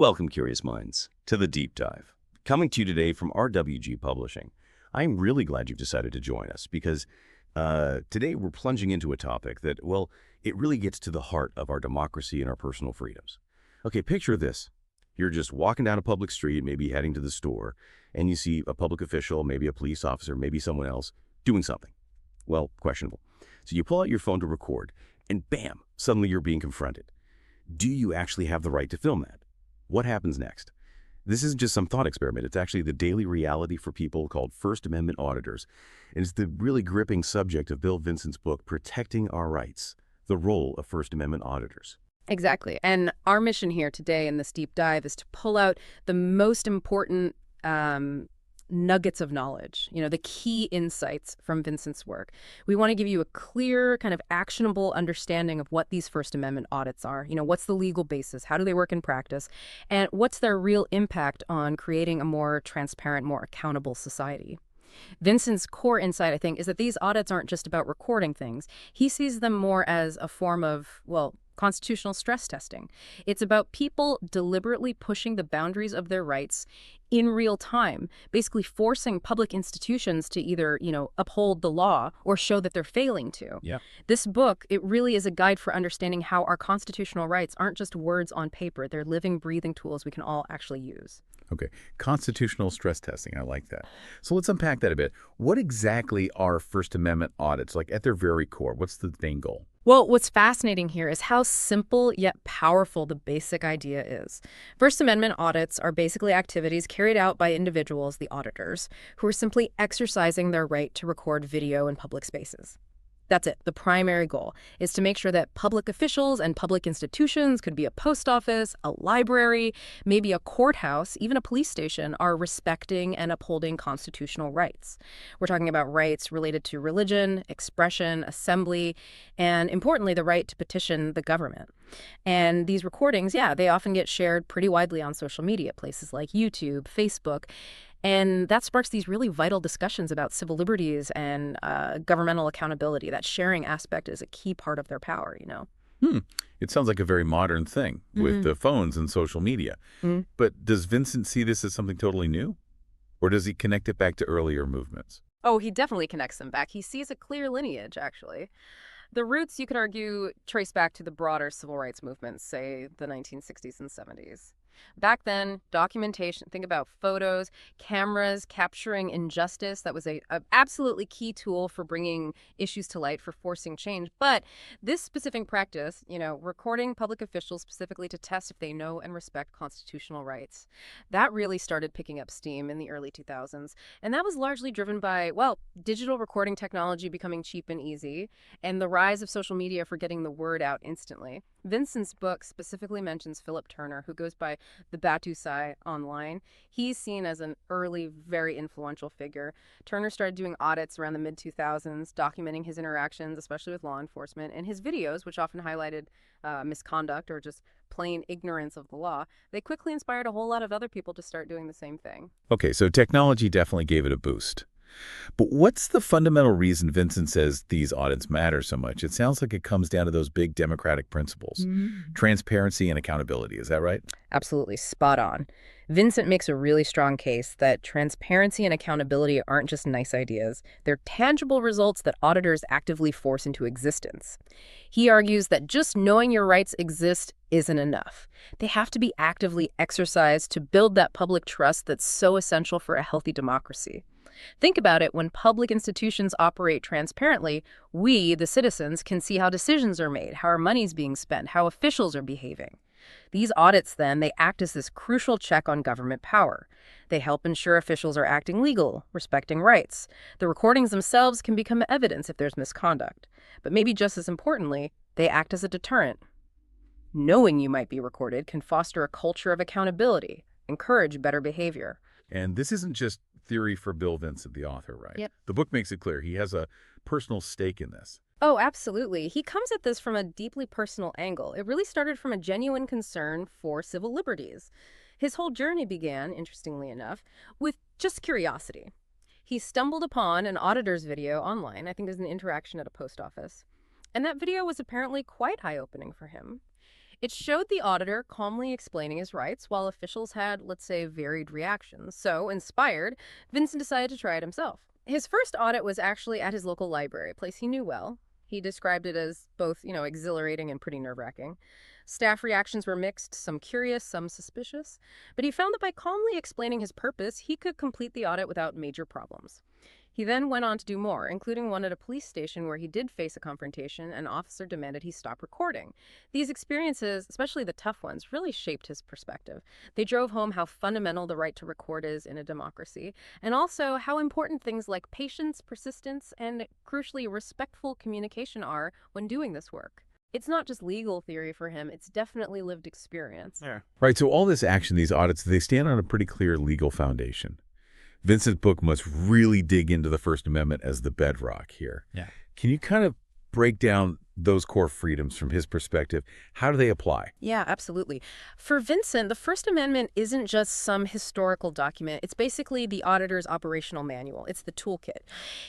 Welcome, curious minds, to the Deep Dive. Coming to you today from RWG Publishing. I'm really glad you've decided to join us because today we're plunging into a topic that, well, it really gets to the heart of our democracy and our personal freedoms. Okay, picture this. You're just walking down a public street, maybe heading to the store, and you see a public official, maybe a police officer, maybe someone else, doing something. Well, questionable. So you pull out your phone to record, and bam, suddenly you're being confronted. Do you actually have the right to film that? What happens next? This isn't just some thought experiment. It's actually the daily reality for people called First Amendment auditors. And it's the really gripping subject of Bill Vincent's book, Protecting Our Rights, the Role of First Amendment Auditors. Exactly. And our mission here today in this deep dive is to pull out the most important nuggets of knowledge, the key insights from Vincent's work. We want to give you a clear, kind of actionable understanding of what these First Amendment audits are. What's the legal basis? How do they work in practice? And what's their real impact on creating a more transparent, more accountable society? Vincent's core insight, I think, is that these audits aren't just about recording things. He sees them more as a form of, constitutional stress testing. It's about people deliberately pushing the boundaries of their rights in real time, basically forcing public institutions to either, uphold the law or show that they're failing to. Yeah. This book, it really is a guide for understanding how our constitutional rights aren't just words on paper. They're living, breathing tools we can all actually use. Okay, constitutional stress testing, I like that. So let's unpack that a bit. What exactly are First Amendment audits, like at their very core? What's the main goal? Well, what's fascinating here is how simple yet powerful the basic idea is. First Amendment audits are basically activities carried out by individuals, the auditors, who are simply exercising their right to record video in public spaces. That's it. The primary goal is to make sure that public officials and public institutions, could be a post office, a library, maybe a courthouse, even a police station, are respecting and upholding constitutional rights. We're talking about rights related to religion, expression, assembly, and importantly, the right to petition the government. And these recordings, they often get shared pretty widely on social media, places like YouTube, Facebook. And that sparks these really vital discussions about civil liberties and governmental accountability. That sharing aspect is a key part of their power, It sounds like a very modern thing with the phones and social media. But does Vincent see this as something totally new? Or does he connect it back to earlier movements? Oh, he definitely connects them back. He sees a clear lineage, actually. The roots, you could argue, trace back to the broader civil rights movements, say the 1960s and 70s. Back then, documentation, think about photos, cameras capturing injustice. That was a absolutely key tool for bringing issues to light, for forcing change. But this specific practice, recording public officials specifically to test if they know and respect constitutional rights, that really started picking up steam in the early 2000s. And that was largely driven by, digital recording technology becoming cheap and easy, and the rise of social media for getting the word out instantly. Vincent's book specifically mentions Philip Turner, who goes by the Batusai online. He's seen as an early, very influential figure. Turner started doing audits around the mid-2000s, documenting his interactions, especially with law enforcement, and his videos, which often highlighted misconduct or just plain ignorance of the law, they quickly inspired a whole lot of other people to start doing the same thing. Okay, so technology definitely gave it a boost. But what's the fundamental reason Vincent says these audits matter so much? It sounds like it comes down to those big democratic principles, transparency and accountability. Is that right? Absolutely spot on. Vincent makes a really strong case that transparency and accountability aren't just nice ideas. They're tangible results that auditors actively force into existence. He argues that just knowing your rights exist isn't enough. They have to be actively exercised to build that public trust that's so essential for a healthy democracy. Think about it. When public institutions operate transparently, we, the citizens, can see how decisions are made, how our money's being spent, how officials are behaving. These audits, then, they act as this crucial check on government power. They help ensure officials are acting legal, respecting rights. The recordings themselves can become evidence if there's misconduct. But maybe just as importantly, they act as a deterrent. Knowing you might be recorded can foster a culture of accountability, encourage better behavior. And this isn't just theory for Bill Vincent, the author, right? Yep. The book makes it clear he has a personal stake in this. Oh, absolutely. He comes at this from a deeply personal angle. It really started from a genuine concern for civil liberties. His whole journey began, interestingly enough, with just curiosity. He stumbled upon an auditor's video online. I think there's an interaction at a post office. And that video was apparently quite eye-opening for him. It showed the auditor calmly explaining his rights while officials had, let's say, varied reactions. So, inspired, Vincent decided to try it himself. His first audit was actually at his local library, a place he knew well. He described it as both, exhilarating and pretty nerve-wracking. Staff reactions were mixed, some curious, some suspicious. But he found that by calmly explaining his purpose, he could complete the audit without major problems. He then went on to do more, including one at a police station where he did face a confrontation. An officer demanded he stop recording. These experiences, especially the tough ones, really shaped his perspective. They drove home how fundamental the right to record is in a democracy, and also how important things like patience, persistence, and, crucially, respectful communication are when doing this work. It's not just legal theory for him, it's definitely lived experience. Yeah. Right, so all this action, these audits, they stand on a pretty clear legal foundation. Vincent's book must really dig into the First Amendment as the bedrock here. Yeah. Can you kind of break down those core freedoms from his perspective? How do they apply? Yeah, absolutely. For Vincent, the First Amendment isn't just some historical document. It's basically the auditor's operational manual. It's the toolkit.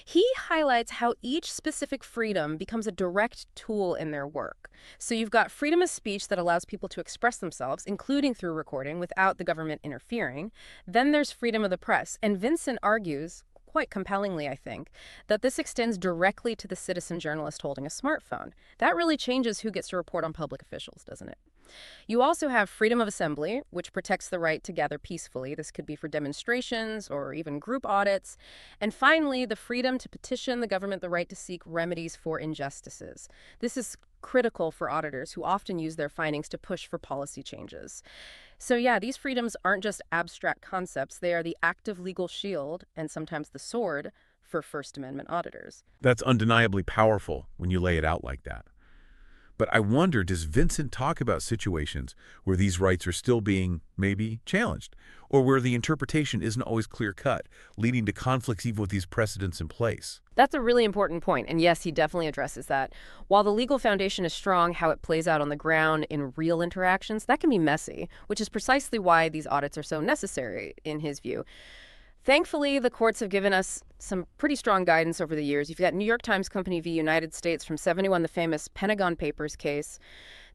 He highlights how each specific freedom becomes a direct tool in their work. So you've got freedom of speech that allows people to express themselves, including through recording, without the government interfering. Then there's freedom of the press. And Vincent argues, quite compellingly, I think, that this extends directly to the citizen journalist holding a smartphone. That really changes who gets to report on public officials, doesn't it? You also have freedom of assembly, which protects the right to gather peacefully. This could be for demonstrations or even group audits. And finally, the freedom to petition the government the right to seek remedies for injustices. This is critical for auditors who often use their findings to push for policy changes. So yeah, these freedoms aren't just abstract concepts. They are the active legal shield, and sometimes the sword, for First Amendment auditors. That's undeniably powerful when you lay it out like that. But I wonder, does Vincent talk about situations where these rights are still being, maybe, challenged, or where the interpretation isn't always clear-cut, leading to conflicts even with these precedents in place? That's a really important point, and yes, he definitely addresses that. While the legal foundation is strong, how it plays out on the ground in real interactions, that can be messy, which is precisely why these audits are so necessary, in his view. Thankfully, the courts have given us some pretty strong guidance over the years. You've got New York Times Company v. United States from '71, the famous Pentagon Papers case.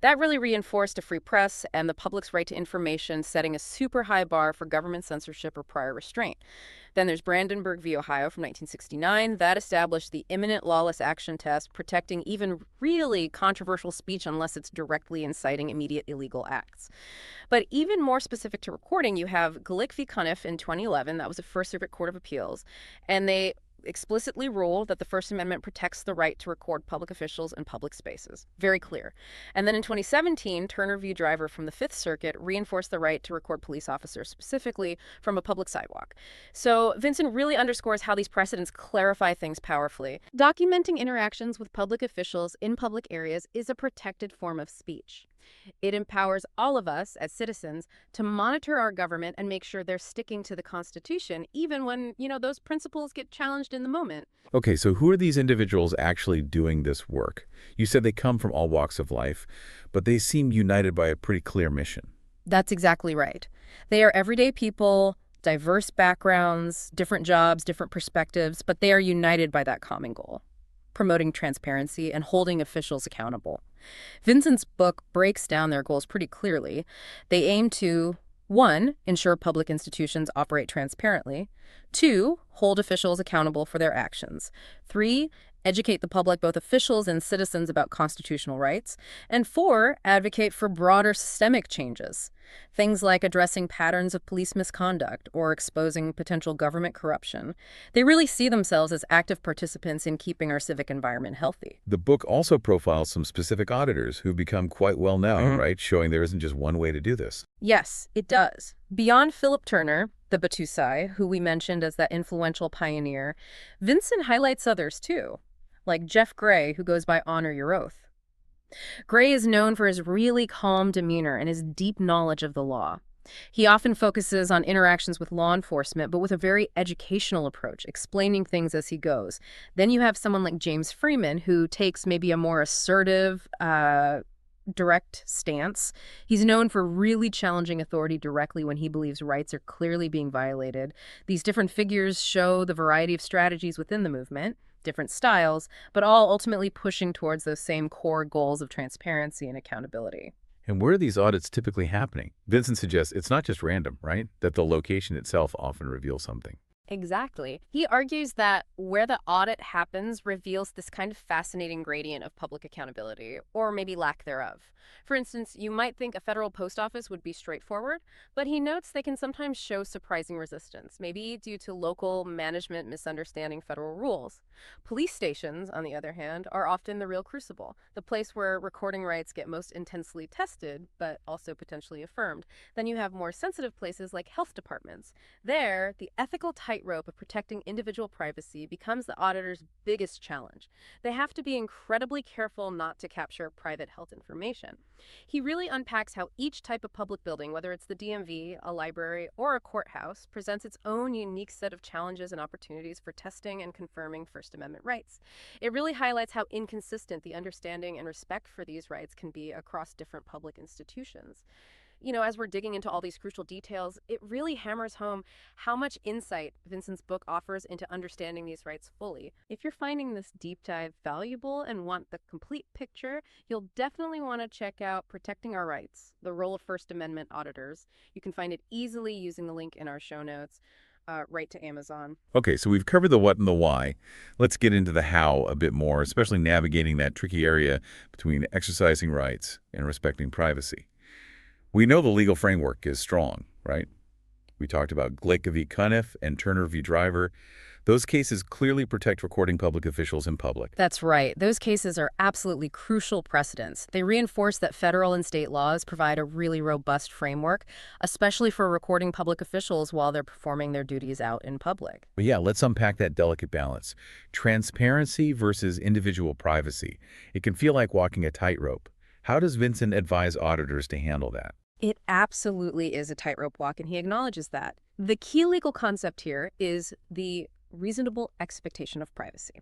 That really reinforced a free press and the public's right to information, setting a super high bar for government censorship or prior restraint. Then there's Brandenburg v. Ohio from 1969. That established the imminent lawless action test, protecting even really controversial speech unless it's directly inciting immediate illegal acts. But even more specific to recording, you have Glick v. Cuniff in 2011. That was a First Circuit Court of Appeals. And they explicitly ruled that the First Amendment protects the right to record public officials in public spaces. Very clear. And then in 2017, Turner v. Driver from the Fifth Circuit reinforced the right to record police officers, specifically from a public sidewalk. So Vincent really underscores how these precedents clarify things powerfully. Documenting interactions with public officials in public areas is a protected form of speech. It empowers all of us as citizens to monitor our government and make sure they're sticking to the Constitution, even when, those principles get challenged in the moment. Okay, so who are these individuals actually doing this work? You said they come from all walks of life, but they seem united by a pretty clear mission. That's exactly right. They are everyday people, diverse backgrounds, different jobs, different perspectives, but they are united by that common goal: promoting transparency and holding officials accountable. Vincent's book breaks down their goals pretty clearly. They aim to, 1, ensure public institutions operate transparently. 2, hold officials accountable for their actions. 3, educate the public, both officials and citizens, about constitutional rights. And 4, advocate for broader systemic changes. Things like addressing patterns of police misconduct or exposing potential government corruption. They really see themselves as active participants in keeping our civic environment healthy. The book also profiles some specific auditors who've become quite well known, right? Showing there isn't just one way to do this. Yes, it does. Beyond Philip Turner, the Batusai, who we mentioned as that influential pioneer, Vincent highlights others too, like Jeff Gray, who goes by Honor Your Oath. Gray is known for his really calm demeanor and his deep knowledge of the law. He often focuses on interactions with law enforcement, but with a very educational approach, explaining things as he goes. Then you have someone like James Freeman, who takes maybe a more assertive, direct stance. He's known for really challenging authority directly when he believes rights are clearly being violated. These different figures show the variety of strategies within the movement, different styles, but all ultimately pushing towards those same core goals of transparency and accountability. And where are these audits typically happening? Vincent suggests it's not just random, right? That the location itself often reveals something. Exactly. He argues that where the audit happens reveals this kind of fascinating gradient of public accountability, or maybe lack thereof. For instance, you might think a federal post office would be straightforward, but he notes they can sometimes show surprising resistance, maybe due to local management misunderstanding federal rules. Police stations, on the other hand, are often the real crucible, the place where recording rights get most intensely tested, but also potentially affirmed. Then you have more sensitive places like health departments. There, the ethical tightrope of protecting individual privacy becomes the auditor's biggest challenge. They have to be incredibly careful not to capture private health information. He really unpacks how each type of public building, whether it's the DMV, a library, or a courthouse, presents its own unique set of challenges and opportunities for testing and confirming First Amendment rights. It really highlights how inconsistent the understanding and respect for these rights can be across different public institutions. As we're digging into all these crucial details, it really hammers home how much insight Vincent's book offers into understanding these rights fully. If you're finding this deep dive valuable and want the complete picture, you'll definitely want to check out Protecting Our Rights, The Role of First Amendment Auditors. You can find it easily using the link in our show notes. Right to Amazon. Okay, so we've covered the what and the why. Let's get into the how a bit more, especially navigating that tricky area between exercising rights and respecting privacy. We know the legal framework is strong, right? We talked about Glick v. Cuniff and Turner v. Driver. Those cases clearly protect recording public officials in public. That's right. Those cases are absolutely crucial precedents. They reinforce that federal and state laws provide a really robust framework, especially for recording public officials while they're performing their duties out in public. But yeah, let's unpack that delicate balance. Transparency versus individual privacy. It can feel like walking a tightrope. How does Vincent advise auditors to handle that? It absolutely is a tightrope walk, and he acknowledges that. The key legal concept here is the reasonable expectation of privacy.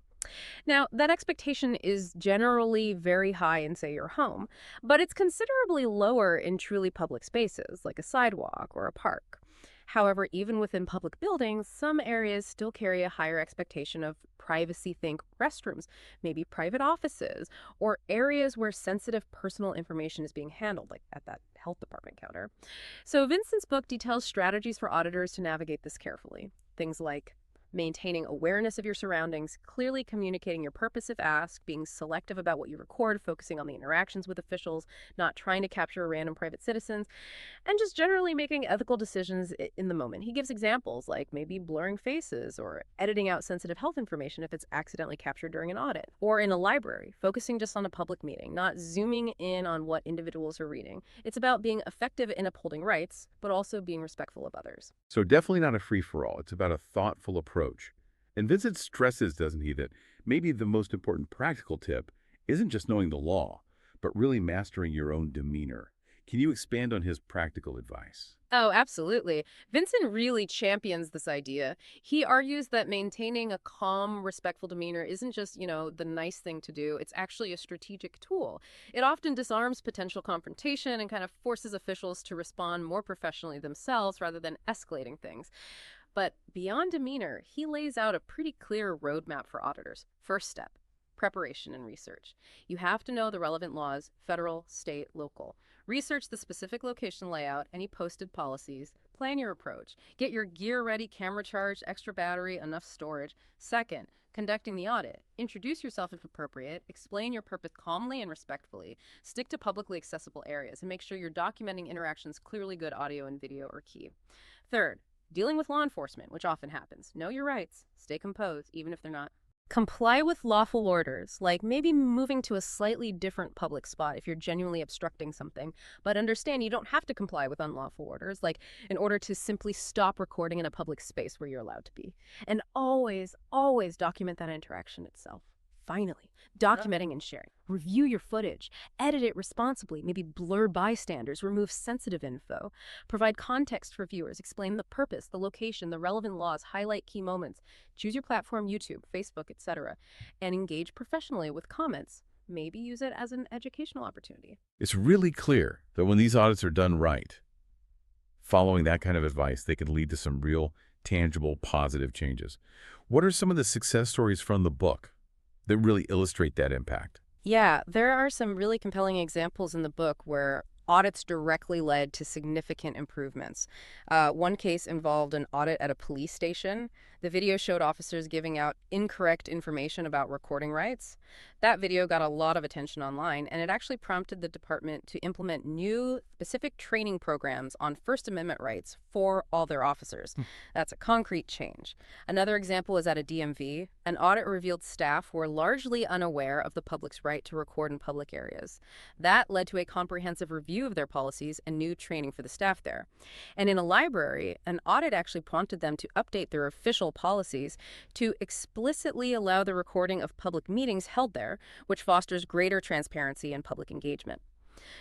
Now, that expectation is generally very high in, say, your home, but it's considerably lower in truly public spaces, like a sidewalk or a park. However, even within public buildings, some areas still carry a higher expectation of privacy. Think restrooms, maybe private offices, or areas where sensitive personal information is being handled, like at that health department counter. So Vincent's book details strategies for auditors to navigate this carefully. Things like maintaining awareness of your surroundings, clearly communicating your purpose if asked, being selective about what you record, focusing on the interactions with officials, not trying to capture random private citizens, and just generally making ethical decisions in the moment. He gives examples like maybe blurring faces or editing out sensitive health information if it's accidentally captured during an audit, or in a library, focusing just on a public meeting, not zooming in on what individuals are reading. It's about being effective in upholding rights, but also being respectful of others. So definitely not a free-for-all. It's about a thoughtful approach. And Vincent stresses, doesn't he, that maybe the most important practical tip isn't just knowing the law, but really mastering your own demeanor. Can you expand on his practical advice? Oh, absolutely. Vincent really champions this idea. He argues that maintaining a calm, respectful demeanor isn't just, the nice thing to do. It's actually a strategic tool. It often disarms potential confrontation and kind of forces officials to respond more professionally themselves rather than escalating things. But beyond demeanor, he lays out a pretty clear roadmap for auditors. First step, preparation and research. You have to know the relevant laws, federal, state, local. Research the specific location layout, any posted policies. Plan your approach. Get your gear ready, camera charged, extra battery, enough storage. Second, conducting the audit. Introduce yourself if appropriate. Explain your purpose calmly and respectfully. Stick to publicly accessible areas and make sure you're documenting interactions clearly. Good audio and video are key. Third, dealing with law enforcement, which often happens. Know your rights. Stay composed, even if they're not. Comply with lawful orders, like maybe moving to a slightly different public spot if you're genuinely obstructing something. But understand you don't have to comply with unlawful orders, like in order to simply stop recording in a public space where you're allowed to be. And always, always document that interaction itself. Finally, documenting and sharing. Review your footage. Edit it responsibly. Maybe blur bystanders. Remove sensitive info. Provide context for viewers. Explain the purpose, the location, the relevant laws. Highlight key moments. Choose your platform, YouTube, Facebook, etc. And engage professionally with comments. Maybe use it as an educational opportunity. It's really clear that when these audits are done right, following that kind of advice, they can lead to some real, tangible, positive changes. What are some of the success stories from the book that really illustrate that impact? Yeah, there are some really compelling examples in the book where audits directly led to significant improvements. One case involved an audit at a police station. The video showed officers giving out incorrect information about recording rights. That video got a lot of attention online, and it actually prompted the department to implement new specific training programs on First Amendment rights for all their officers. That's a concrete change. Another example is at a DMV. An audit revealed staff were largely unaware of the public's right to record in public areas. That led to a comprehensive review of their policies and new training for the staff there. And in a library, an audit actually prompted them to update their official policies to explicitly allow the recording of public meetings held there, which fosters greater transparency and public engagement.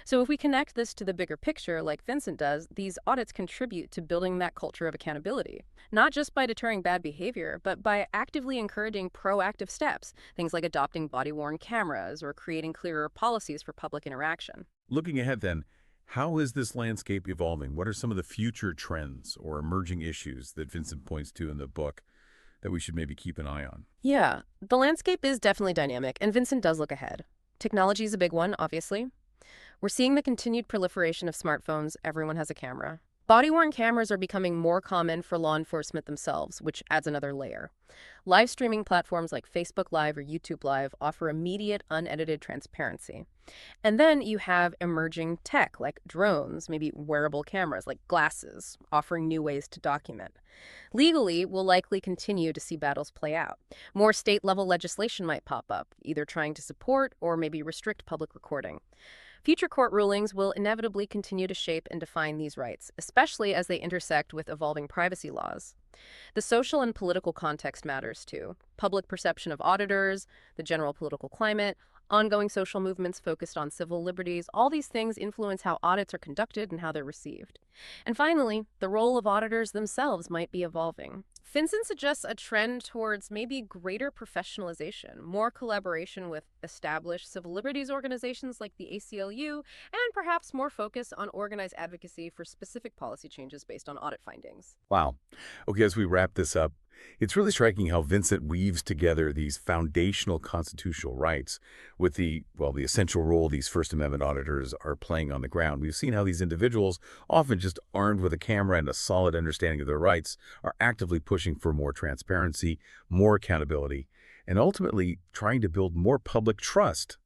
So if we connect this to the bigger picture, like Vincent does, these audits contribute to building that culture of accountability, not just by deterring bad behavior, but by actively encouraging proactive steps, things like adopting body-worn cameras or creating clearer policies for public interaction. Looking ahead then, how is this landscape evolving? What are some of the future trends or emerging issues that Vincent points to in the book that we should maybe keep an eye on? Yeah, the landscape is definitely dynamic, and Vincent does look ahead. Technology is a big one, obviously. We're seeing the continued proliferation of smartphones. Everyone has a camera. Body-worn cameras are becoming more common for law enforcement themselves, which adds another layer. Live streaming platforms like Facebook Live or YouTube Live offer immediate, unedited transparency. And then you have emerging tech like drones, maybe wearable cameras like glasses, offering new ways to document. Legally, we'll likely continue to see battles play out. More state-level legislation might pop up, either trying to support or maybe restrict public recording. Future court rulings will inevitably continue to shape and define these rights, especially as they intersect with evolving privacy laws. The social and political context matters too. Public perception of auditors, the general political climate, ongoing social movements focused on civil liberties, all these things influence how audits are conducted and how they're received. And finally, the role of auditors themselves might be evolving. Vincent suggests a trend towards maybe greater professionalization, more collaboration with established civil liberties organizations like the ACLU, and perhaps more focus on organized advocacy for specific policy changes based on audit findings. Wow. Okay, as we wrap this up, it's really striking how Vincent weaves together these foundational constitutional rights with the essential role these First Amendment auditors are playing on the ground. We've seen how these individuals, often just armed with a camera and a solid understanding of their rights, are actively pushing for more transparency, more accountability, and ultimately trying to build more public trust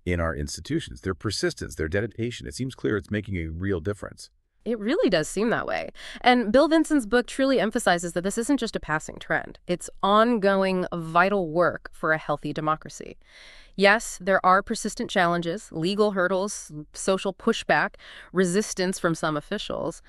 in our institutions. Their persistence, their dedication, it seems clear it's making a real difference. It really does seem that way. And Bill Vincent's book truly emphasizes that this isn't just a passing trend. It's ongoing, vital work for a healthy democracy. Yes, there are persistent challenges, legal hurdles, social pushback, resistance from some officials.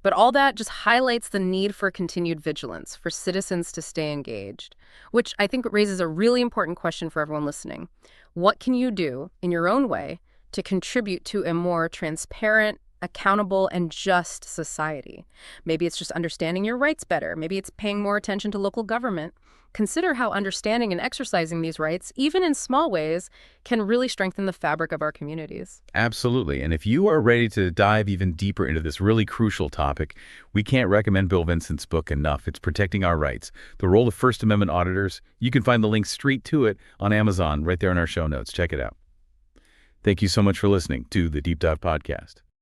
But all that just highlights the need for continued vigilance, for citizens to stay engaged, which I think raises a really important question for everyone listening. What can you do in your own way to contribute to a more transparent, accountable, and just society? Maybe it's just understanding your rights better. Maybe it's paying more attention to local government. Consider how understanding and exercising these rights, even in small ways, can really strengthen the fabric of our communities. Absolutely. And if you are ready to dive even deeper into this really crucial topic, we can't recommend Bill Vincent's book enough. It's Protecting Our Rights, The Role of First Amendment Auditors. You can find the link straight to it on Amazon right there in our show notes. Check it out. Thank you so much for listening to the Deep Dive Podcast.